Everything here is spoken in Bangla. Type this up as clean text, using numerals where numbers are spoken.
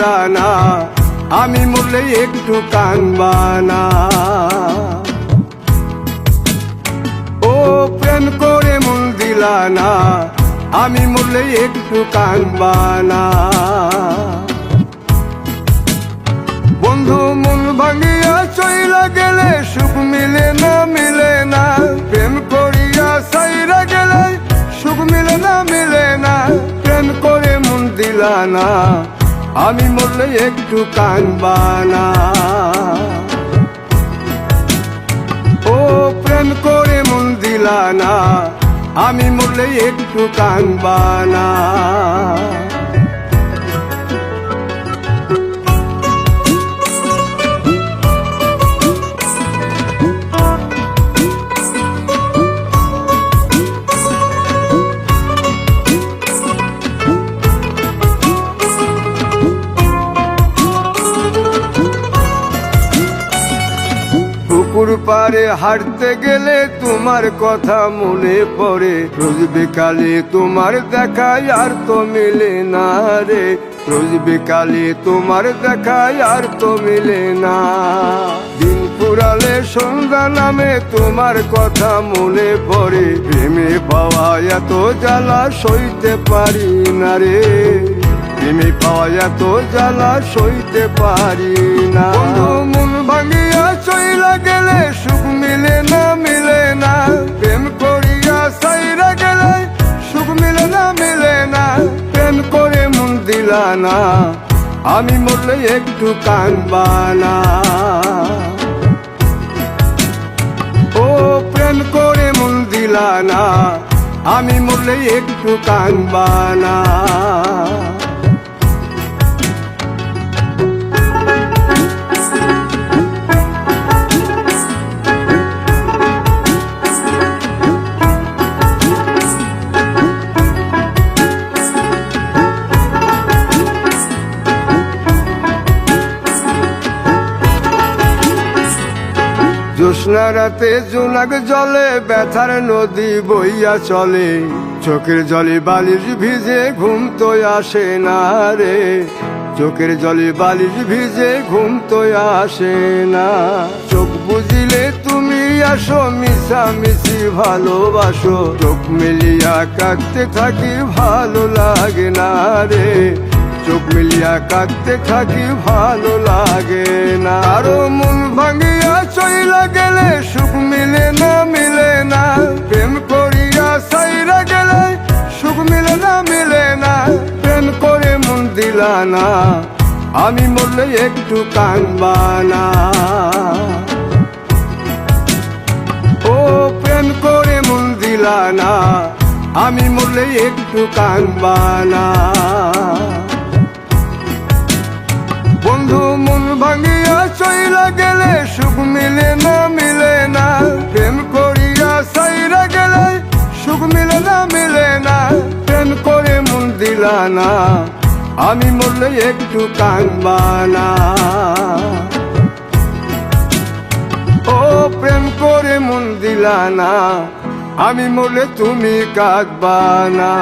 দিলা না, আমি মরলে একটু কানবা না। ও প্রেম করে মন দিলা না, আমি মরলে একটু কানবা না। বন্ধু মন ভাঙিয়া চইলা গেলে সুখ মিলে না, মিলে না। প্রেম করিয়া সাইরা গেলে সুখ মিলে না, মিলে না। প্রেম করে মন দিলা না, আমি মরলে একটু কানবা না। ও প্রেম করে মন দিলা না, আমি মরলে একটু কানবা না। পুকুর পাড়ে হাঁটতে গেলে তোমার কথা মনে পড়ে, রোজ বিকালে তোমার দেখায় আর তো মিলে না রে। রোজ বিকালে তোমার দেখায় আর তো মিলে না। দিন ফুরালে সন্ধ্যা নামে তোমার কথা মনে পড়ে, প্রেমে পাওয়া এত জ্বালা সইতে পারি না রে। প্রেমে পাওয়া এত জ্বালা সইতে পারি না। মন ভাঙিয়া চইলা গেলে সুখ মিলে না, মিলে না। প্রেম করিয়া সাইরা গেলে সুখ মিলে না, মিলে না। প্রেম করে মন দিলা না, আমি মরলে একটু কানবা না। ও প্রেম করে মন দিলা না, আমি মরলে একটু কানবা না। জ্যোৎস্না রাতে জোনাক জলে ব্যথার নদী বইয়া চলে, চোখের জলে বালিশ ভিজে ঘুম তো আসে না রে। চোখের জলে বালিশ ভিজে ঘুম তো আসে না। চোখ বুঝিলে তুমি আসো, মিশামিশি ভালোবাসো। চোখ মিলিয়া কাঁদতে থাকি ভালো লাগে না রে। চোখ মিলিয়া কাঁদতে থাকি ভালো লাগে না। আরো মন ভাঙিয়া চইলা গেলে সুখ মিলে না, মিলে না। প্রেম করিয়া সাইরা গেলে সুখ মিলে না, মিলে না। প্রেম করে মন দিলা না, আমি মরলে একটু কানবা না। ও প্রেম করে মন দিলা না, আমি মরলে একটু কানবা না। বন্ধু মন ভাঙিয়া চইলা গেলে সুখ মিলে না, মিলে না। প্রেম করিয়া সাইরা গেলে সুখ মিলে না, মিলে না। প্রেম করে মন দিলা না, আমি মরলে একটু কানবা না। ও প্রেম করে মন দিলা না, আমি মরলে তুমি কাঁদবা না।